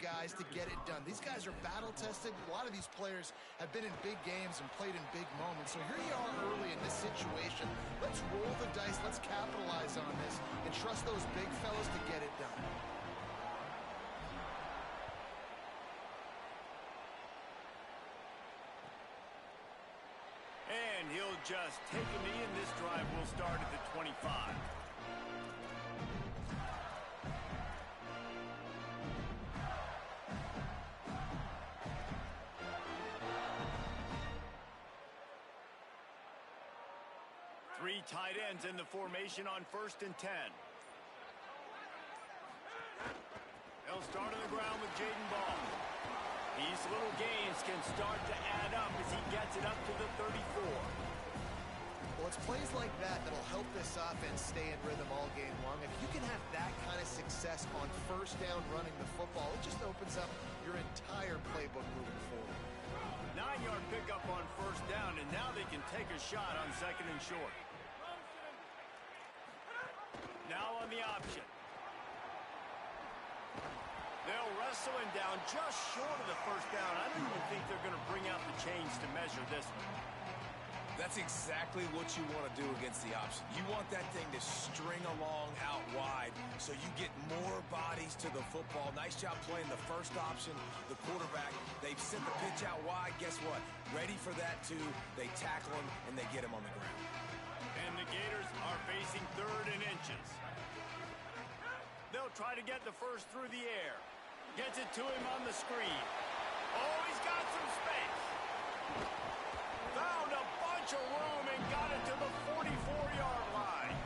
guys to get it done. These guys are battle-tested. A lot of these players have been in big games and played in big moments. So here you are early in this situation. Let's roll the dice. Let's capitalize on this and trust those big fellas to get it done. And he'll just take a knee, and this drive will start at the 25. Three tight ends in the formation on 1st and 10. They'll start on the ground with Jaden Ball. These little gains can start to add up as he gets it up to the 34. Well, it's plays like that that'll help this offense stay in rhythm all game long. If you can have that kind of success on 1st down running the football, it just opens up your entire playbook moving forward. 9-yard pickup on 1st down, and now they can take a shot on 2nd and short. Now on the option. They'll wrestle him down just short of the 1st down. I don't even think they're going to bring out the chains to measure this one. That's exactly what you want to do against the option. You want that thing to string along out wide so you get more bodies to the football. Nice job playing the 1st option, the quarterback. They've sent the pitch out wide. Guess what? Ready for that too. They tackle him, and they get him on the ground. And the Gators are facing 3rd and inches. They'll try to get the 1st through the air. Gets it to him on the screen. Oh, he's got some space. Found a bunch of room and got it to the 44-yard line.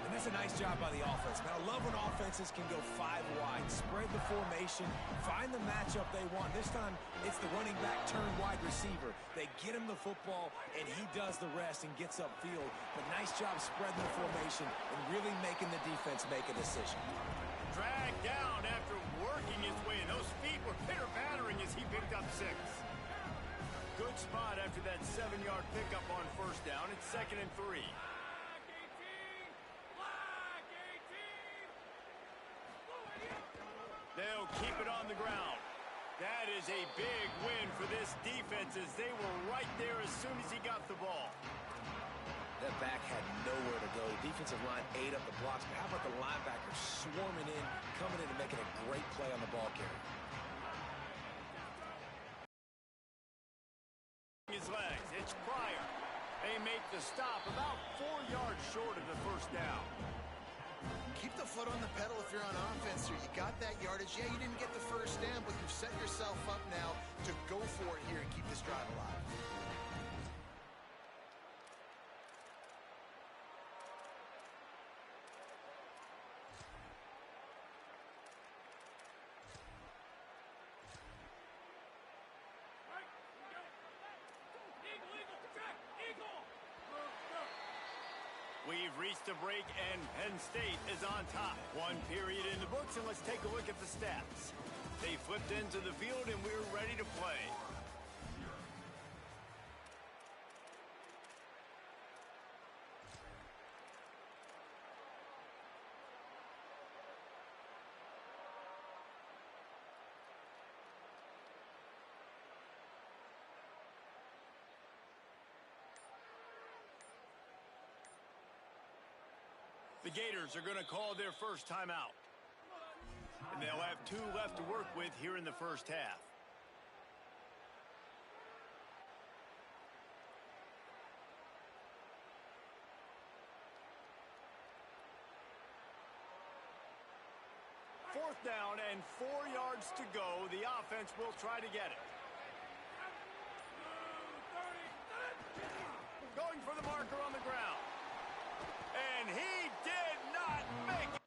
And that's a nice job by the offense. Man, I love when offenses can go 5 wide, spread the formation, find the matchup they want. This time, it's the running back turned wide receiver. They get him the football, and he does the rest and gets upfield. But nice job spreading the formation and really making the defense make a decision. Dragged down after working his way. Those feet were pitter-pattering as he picked up 6. Good spot after that 7-yard pickup on 1st down. It's 2nd and 3. They'll keep it on the ground. That is a big win for this defense as they were right there as soon as he got the ball. That back had nowhere to go. The defensive line ate up the blocks, but how about the linebackers swarming in, coming in and making a great play on the ball carrier? His legs, it's Pryor. They make the stop about 4 yards short of the 1st down. Keep the foot on the pedal if you're on offense here. You got that yardage. Yeah, you didn't get the 1st down, but you've set yourself up now to go for it here and keep this drive alive. We've reached a break, and Penn State is on top. 1 period in the books, and let's take a look at the stats. They flipped into the field, and we're ready to play. The Gators are going to call their 1st timeout. And they'll have 2 left to work with here in the 1st half. Fourth down and 4 yards to go. The offense will try to get it. Going for the marker on the ground. And he did not make it.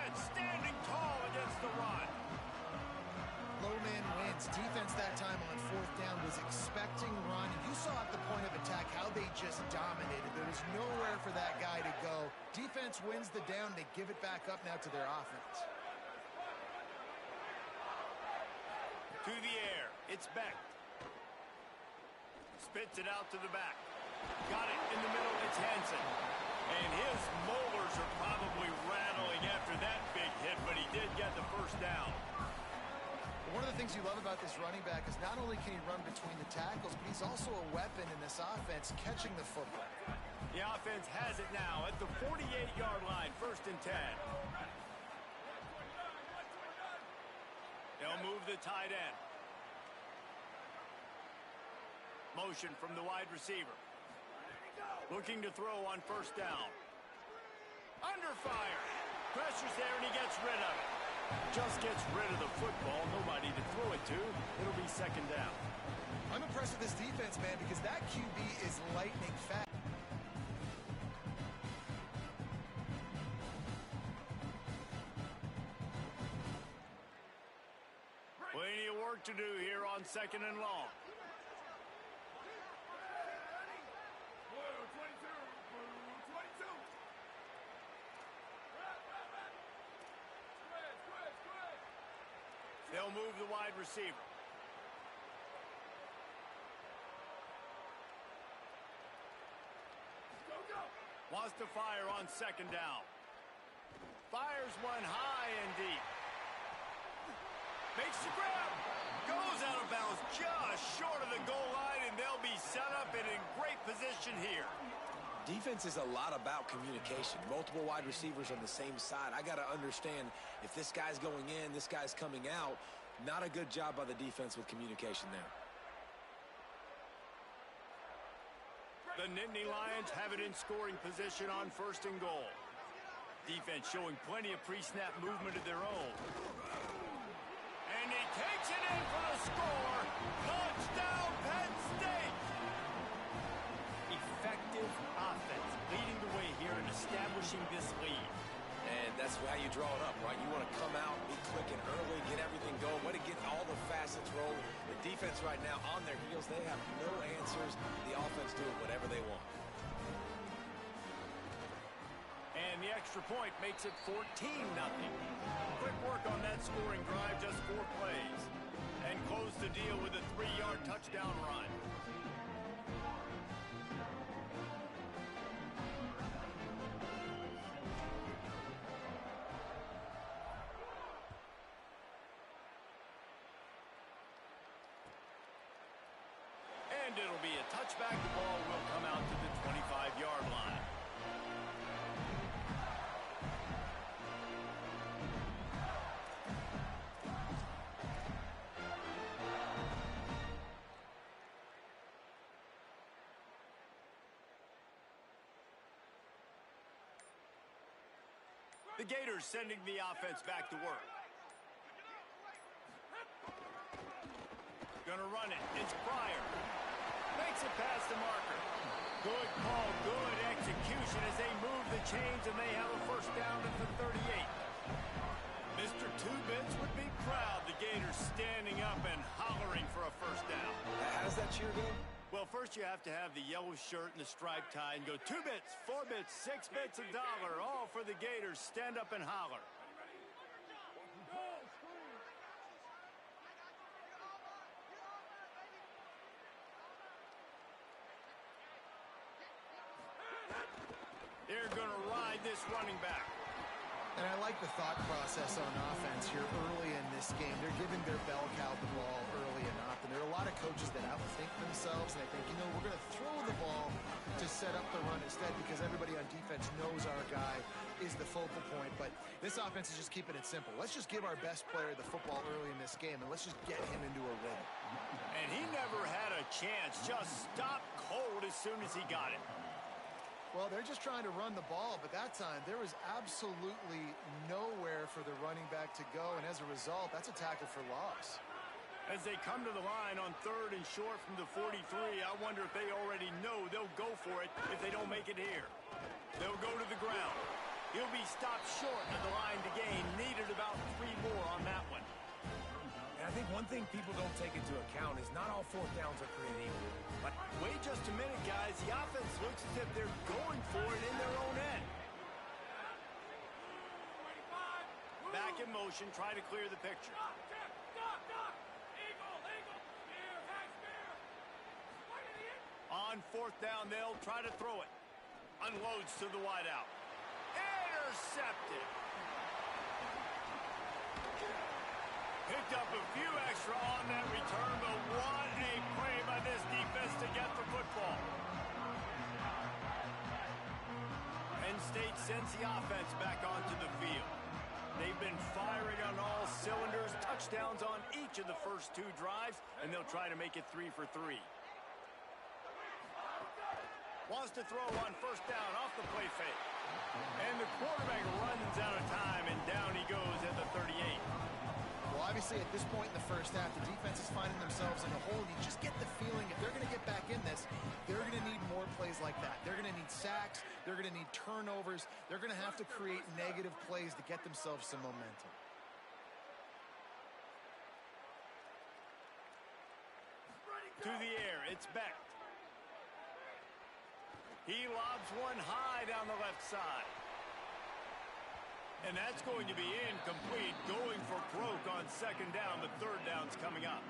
Defense standing tall against the run. Low man wins. Defense that time on fourth down was expecting run. You saw at the point of attack how they just dominated. There was nowhere for that guy to go. Defense wins the down. They give it back up now to their offense. To the air. It's Beck. Spits it out to the back. Got it in the middle. It's Hansen. And his molars are probably rattling after that big hit, but he did get the first down. One of the things you love about this running back is not only can he run between the tackles, but he's also a weapon in this offense catching the football. The offense has it now at the 48-yard line, 1st and 10. They'll move the tight end. Motion from the wide receiver. Looking to throw on 1st down. Under fire. Pressure's there and he gets rid of it. Just gets rid of the football. Nobody to throw it to. It'll be 2nd down. I'm impressed with this defense, man, because that QB is lightning fast. Plenty of work to do here on 2nd and long. They'll move the wide receiver. Wants to fire on 2nd down. Fires one high and deep. Makes the grab. Goes out of bounds just short of the goal line, and they'll be set up and in great position here. Defense is a lot about communication. Multiple wide receivers on the same side. I got to understand if this guy's going in, this guy's coming out. Not a good job by the defense with communication there. The Nittany Lions have it in scoring position on 1st and goal. Defense showing plenty of pre-snap movement of their own. And he takes it in for the score. Touchdown, Penn State! Effective offense leading the way here and establishing this lead. And that's how you draw it up, right? You want to come out, be clicking early, get everything going, way to get all the facets rolling. The defense right now on their heels, they have no answers. The offense doing whatever they want. And the extra point makes it 14-0. Quick work on that scoring drive, just 4 plays. And close the deal with a 3-yard touchdown run. And it'll be a touchback. The ball will come out to the 25-yard line. The Gators sending the offense back to work. Gonna run it. It's Pryor. Makes it past the marker. Good call, good execution as they move the chains and they have a 1st down at the 38. Mr. Two-Bits would be proud. The Gators standing up and hollering for a 1st down. How does that cheer go? Well, first you have to have the yellow shirt and the striped tie and go 2 bits, 4 bits, 6 bits, $1, all for the Gators. Stand up and holler. They're going to ride this running back. And I like the thought process on offense here early in this game. They're giving their bell cow the ball early enough. And there are a lot of coaches that outthink themselves. And they think, you know, we're going to throw the ball to set up the run instead because everybody on defense knows our guy is the focal point. But this offense is just keeping it simple. Let's just give our best player the football early in this game. And let's just get him into a rhythm. And he never had a chance. Just stopped cold as soon as he got it. Well, they're just trying to run the ball, but that time there was absolutely nowhere for the running back to go, and as a result, that's a tackle for loss. As they come to the line on 3rd and short from the 43, I wonder if they already know they'll go for it if they don't make it here. They'll go to the ground. He'll be stopped short of the line to gain. Needed about 3 more on that one. And I think one thing people don't take into account is not all fourth downs are created equal. But wait just a minute, guys. The offense looks as if they're going for it in their own end. Back in motion, try to clear the picture. On fourth down, they'll try to throw it. Unloads to the wideout. Intercepted. Picked up a few extra on that return, but what a play by this defense to get the football. Penn State sends the offense back onto the field. They've been firing on all cylinders, touchdowns on each of the first 2 drives, and they'll try to make it 3 for 3. Wants to throw on first down off the play fake. And the quarterback runs out of time, and down he goes at the 38. Well, obviously, at this point in the first half, the defense is finding themselves in a hole. You just get the feeling if they're going to get back in this, they're going to need more plays like that. They're going to need sacks. They're going to need turnovers. They're going to have to create negative plays to get themselves some momentum. To the air, it's Beck. He lobs one high down the left side. And that's going to be incomplete. Going for broke on second down, but third down's coming up.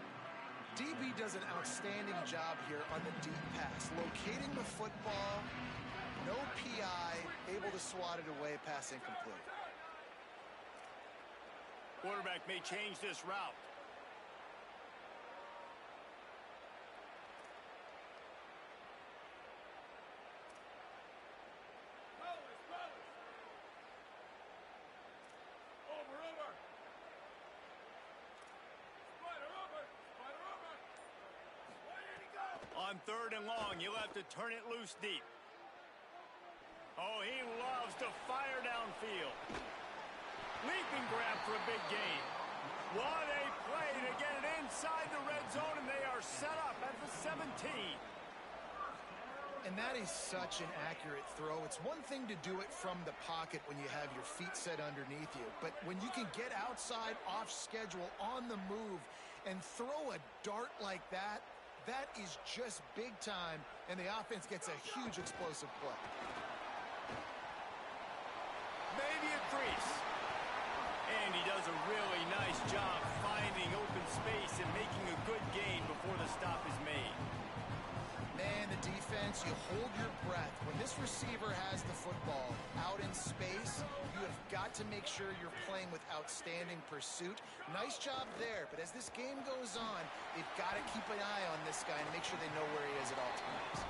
DB does an outstanding job here on the deep pass. Locating the football, no PI, able to swat it away, pass incomplete. Quarterback may change this route. On third and long, you'll have to turn it loose deep. Oh, he loves to fire downfield. Leaping grab for a big gain. What a play to get it inside the red zone, and they are set up at the 17. And that is such an accurate throw. It's one thing to do it from the pocket when you have your feet set underneath you, but when you can get outside, off schedule, on the move, and throw a dart like that, that is just big time, and the offense gets a huge explosive play. Maybe a crease. And he does a really nice job finding open space and making a good gain before the stop is made. Man, the defense, you hold your breath. When this receiver has the football out in space, you have got to make sure you're playing with outstanding pursuit. Nice job there, but as this game goes on, they've got to keep an eye on this guy and make sure they know where he is at all times.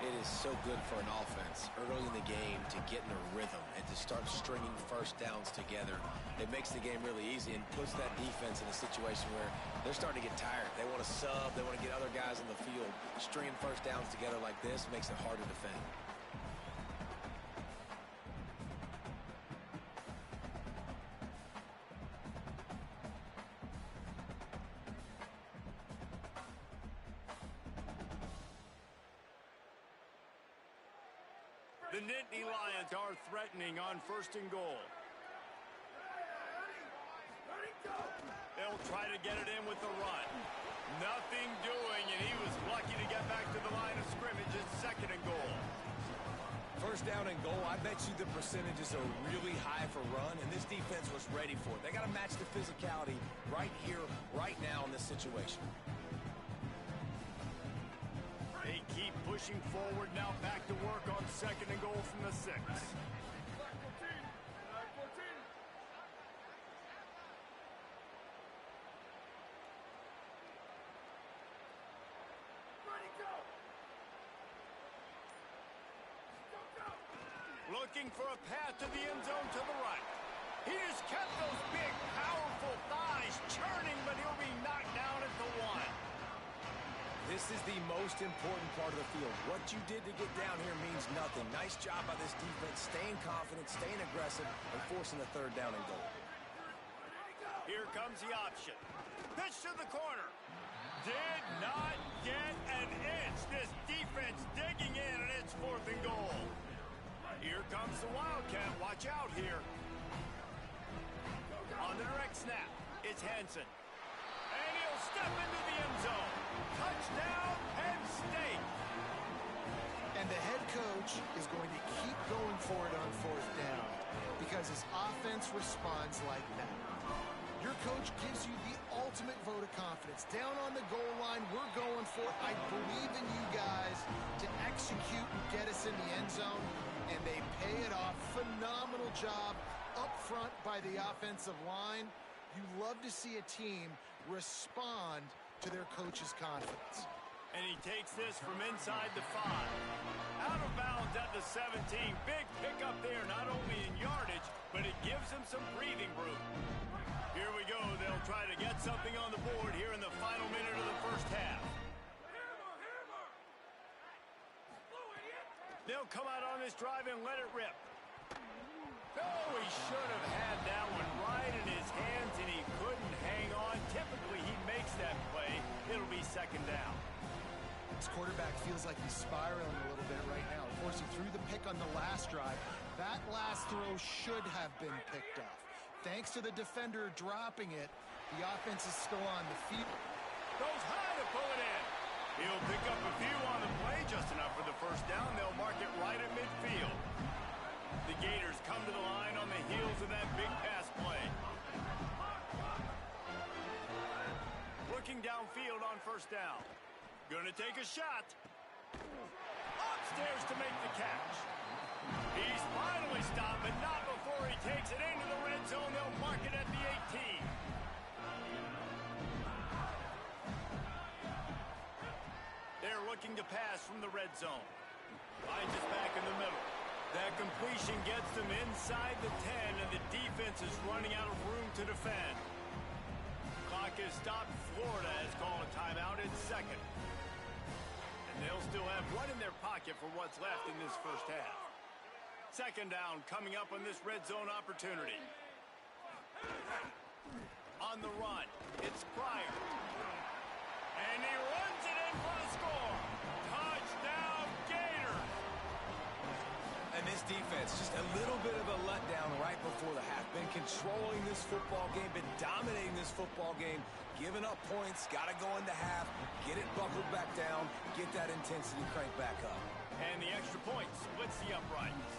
It is so good for an offense early in the game to get in a rhythm and to start stringing first downs together. It makes the game really easy and puts that defense in a situation where they're starting to get tired. They want to sub. They want to get other guys in the field. Stringing first downs together like this makes it hard to defend. The Nittany Lions are threatening on first and goal. They'll try to get it in with the run. Nothing doing, and he was lucky to get back to the line of scrimmage at second and goal. First down and goal, I bet you the percentages are really high for run, and this defense was ready for it. They got to match the physicality right here, right now in this situation. They keep pushing forward, now back to work on second and goal from the 6. Looking for a path to the end zone to the right. He just kept those big, powerful thighs churning, but he'll be knocked down at the 1. This is the most important part of the field. What you did to get down here means nothing. Nice job by this defense, staying confident, staying aggressive, and forcing the third down and goal. Here comes the option. Pitch to the corner. Did not get an inch. This defense digging in, and it's 4th and goal. Here comes the Wildcat. Watch out. It's Hansen. And he'll step into the end zone. Touchdown, Penn State. And the head coach is going to keep going for it on fourth down because his offense responds like that. Your coach gives you the ultimate vote of confidence. Down on the goal line, we're going for it. I believe in you guys to execute and get us in the end zone, and they pay it off. Phenomenal job up front by the offensive line. You love to see a team respond to their coach's confidence. And he takes this from inside the 5. Out of bounds at the 17. Big pickup there, not only in yardage, but it gives him some breathing room. Here we go. They'll try to get something on the board here in the final minute of the first half. They'll come out on this drive and let it rip. Oh, he should have had that one right in his hands, and he couldn't hang on. Typically, he makes that play. It'll be second down. This quarterback feels like he's spiraling a little bit right now. Of course, he threw the pick on the last drive. That last throw should have been picked off. Thanks to the defender dropping it, the offense is still on the field. Goes high to pull it in. He'll pick up a few on the play, just enough for the first down. They'll mark it right at midfield. The Gators come to the line on the heels of that big pass play. Looking downfield on first down. Gonna take a shot. Upstairs to make the catch. He's finally stopped, but not before he takes it into the red zone. They'll mark it at the 18. They're looking to pass from the red zone. Finds us back in the middle. That completion gets them inside the 10, and the defense is running out of room to defend. Clock is stopped. Florida has called a timeout in second. They'll still have one in their pocket for what's left in this first half. Second down coming up on this red zone opportunity. On the run, it's Pryor. And he runs it in for the score. Touchdown, Gators! And this defense, just a little bit of a letdown right before the half. Been controlling this football game, been dominating this football game, giving up points, got to go into half, get it buckled back down, get that intensity cranked back up. And the extra point splits the uprights.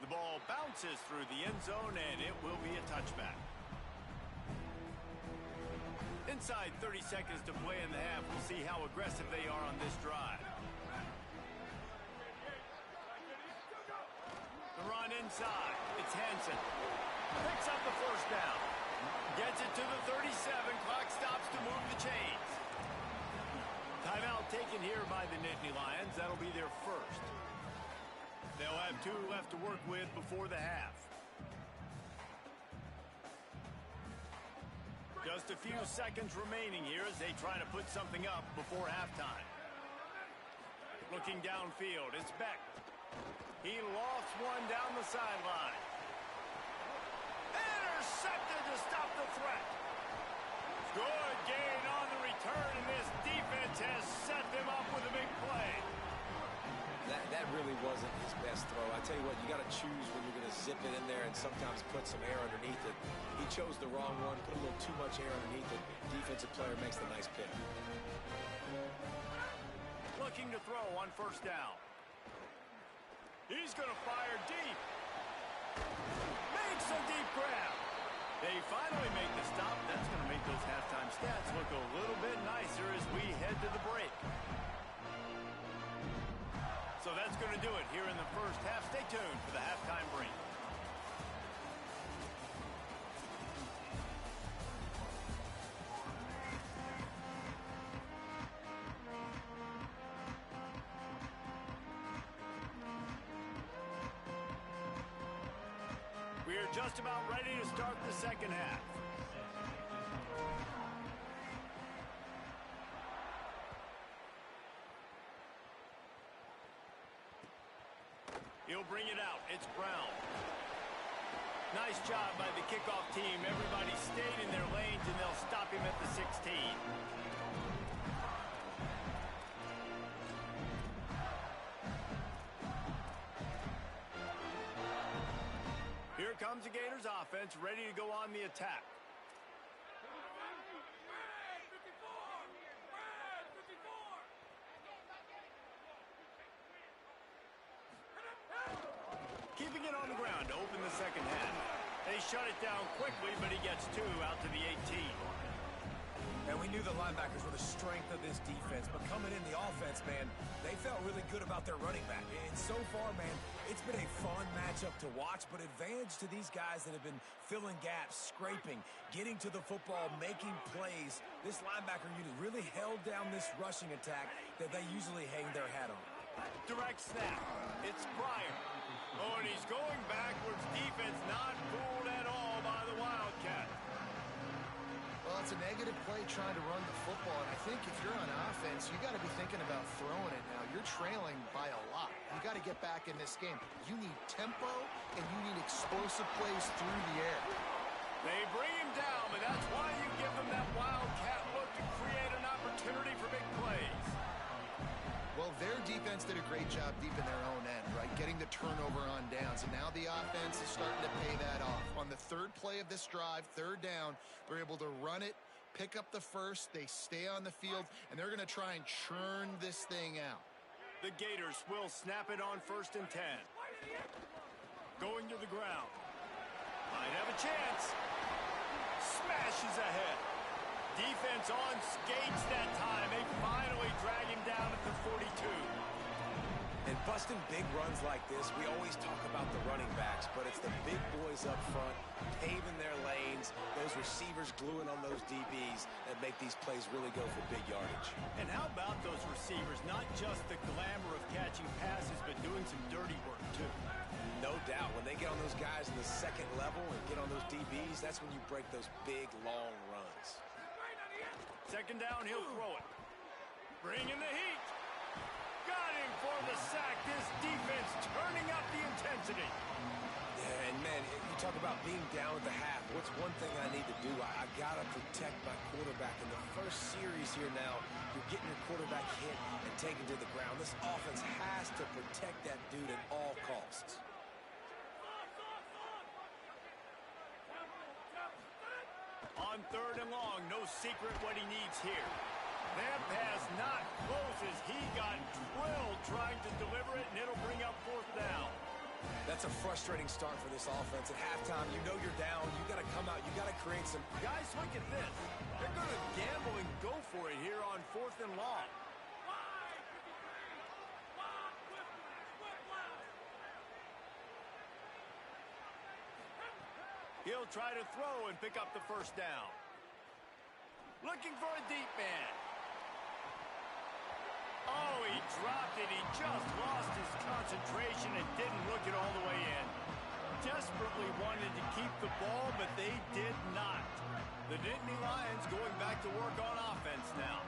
The ball bounces through the end zone, and it will be a touchback. Inside 30 seconds to play in the half. We'll see how aggressive they are on this drive. The run inside. It's Hansen. Picks up the first down. Gets it to the 37. Clock stops to move the chains. Timeout taken here by the Nittany Lions. That'll be their first. They'll have 2 left to work with before the half. Just a few seconds remaining here as they try to put something up before halftime. Looking downfield, it's Beck. He lofts one down the sideline. Intercepted to stop the threat. Good gain on the return, and this defense has set them up with a big play. That really wasn't his best throw. I tell you what, you got to choose when you're going to zip it in there and sometimes put some air underneath it. He chose the wrong one, put a little too much air underneath it. Defensive player makes the nice pick. Looking to throw on first down. He's going to fire deep. Makes a deep grab. They finally make the stop. That's going to make those halftime stats look a little bit nicer as we head to the break. So that's going to do it here in the first half. Stay tuned for the halftime break. We are just about ready to start the second half. He'll bring it out. It's Brown. Nice job by the kickoff team. Everybody stayed in their lanes, and they'll stop him at the 16. comes the Gators offense ready to go on the attack. Keeping it on the ground to open the second half. They shut it down quickly, but he gets 2 out to the 18. And we knew the linebackers were the strength of this defense, but coming in the offense, man, they felt really good about their running back. And so far, man, it's been a fun matchup to watch, but advantage to these guys that have been filling gaps, scraping, getting to the football, making plays. This linebacker unit really held down this rushing attack that they usually hang their hat on. Direct snap. It's Pryor. Oh, and he's going backwards. Defense not fooled at all by the Wildcat. Well, it's a negative play trying to run the football, and I think if you're on offense, you got to be thinking about throwing it now. You're trailing by a lot. You got to get back in this game. You need tempo, and you need explosive plays through the air. They bring him down, but that's why you give them that Wildcat look to create an opportunity for big plays. Well, their defense did a great job deep in their own end, right? Getting the turnover on downs. And now the offense is starting to pay that off. On the third play of this drive, third down, they're able to run it, pick up the first, they stay on the field, and they're going to try and churn this thing out. The Gators will snap it on 1st and 10. Going to the ground. Might have a chance. Smashes ahead. Defense on skates that time. They finally drag him down at the 42. And busting big runs like this, we always talk about the running backs, but it's the big boys up front, paving their lanes, those receivers gluing on those DBs that make these plays really go for big yardage. And how about those receivers? Not just the glamour of catching passes, but doing some dirty work, too. No doubt. When they get on those guys in the second level and get on those DBs, that's when you break those big, long runs. Second down, he'll throw it. Bringing the heat. Got him for the sack. This defense turning up the intensity. Yeah, and man, you talk about being down at the half. What's one thing I need to do? I got to protect my quarterback. In the first series here now, you're getting your quarterback hit and taken to the ground. This offense has to protect that dude at all costs. On 3rd and long, no secret what he needs here. That pass not close as he got drilled trying to deliver it, and it'll bring up 4th down. That's a frustrating start for this offense. At halftime, you know you're down. You got to come out. You got to create some. Guys, look at this. They're going to gamble and go for it here on 4th and long. He'll try to throw and pick up the 1st down. Looking for a deep man. Oh, he dropped it. He just lost his concentration and didn't look it all the way in. Desperately wanted to keep the ball, but they did not. The Nittany Lions going back to work on offense now.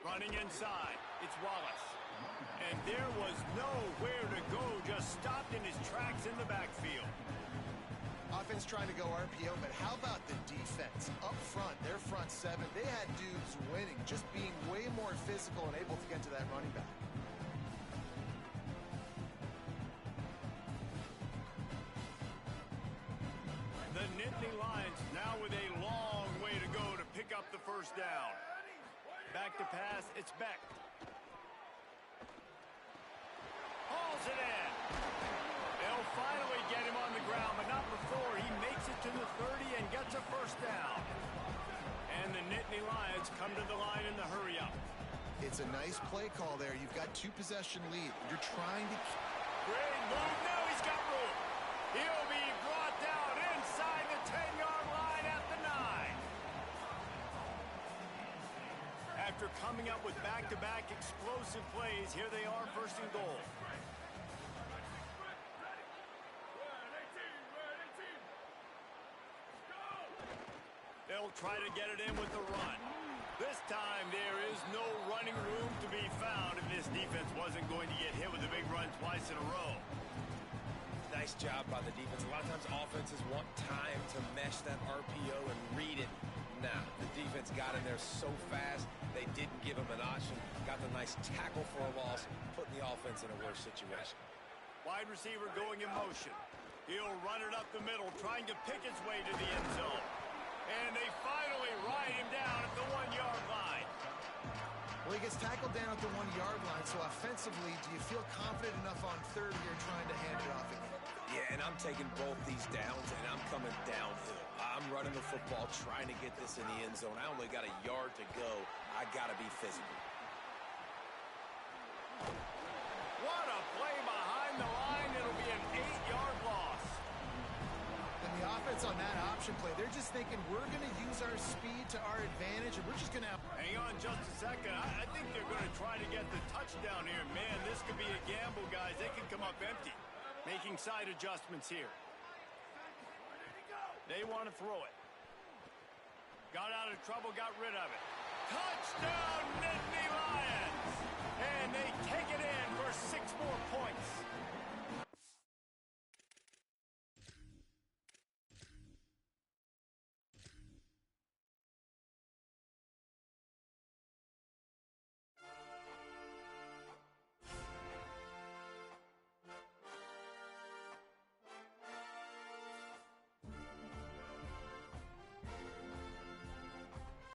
Running inside, it's Wallace. And there was nowhere to go, just stopped in his tracks in the backfield. Offense trying to go RPO, but how about the defense? Up front, their front 7, they had dudes winning, just being way more physical and able to get to that running back. The Nittany Lions now with a long way to go to pick up the 1st down. Back to pass, it's Beck. Hauls it in. They'll finally get him on the ground, but not before he makes it to the 30 and gets a 1st down. And the Nittany Lions come to the line in the hurry up. It's a nice play call there. You've got 2-possession lead. You're trying to... Great move. Now he's got room. He'll be brought down inside the 10-yard line at the 9. After coming up with back-to-back explosive plays, here they are, 1st and goal. They'll try to get it in with the run. This time there is no running room to be found if this defense wasn't going to get hit with a big run twice in a row. Nice job by the defense. A lot of times offenses want time to mesh that RPO and read it. Nah, the defense got in there so fast, they didn't give him an option. Got the nice tackle for a loss, putting the offense in a worse situation. Wide receiver going in motion. He'll run it up the middle, trying to pick his way to the end zone. And they finally ride him down at the 1-yard line. Well, he gets tackled down at the 1-yard line, so offensively, do you feel confident enough on third here trying to hand it off again? Yeah, and I'm taking both these downs, and I'm coming downhill. I'm running the football, trying to get this in the end zone. I only got a yard to go. I got to be physical. What a play behind the line. It'll be an 8-yard loss. And the offense on that option play, they're just thinking we're going to use our speed to our advantage, and we're just going to... Hang on just a second. I think they're going to try to get the touchdown here. Man, this could be a gamble, guys. They could come up empty. Making side adjustments here. They want to throw it. Got out of trouble, got rid of it. Touchdown, Nittany Lions! And they take it in for 6 more points.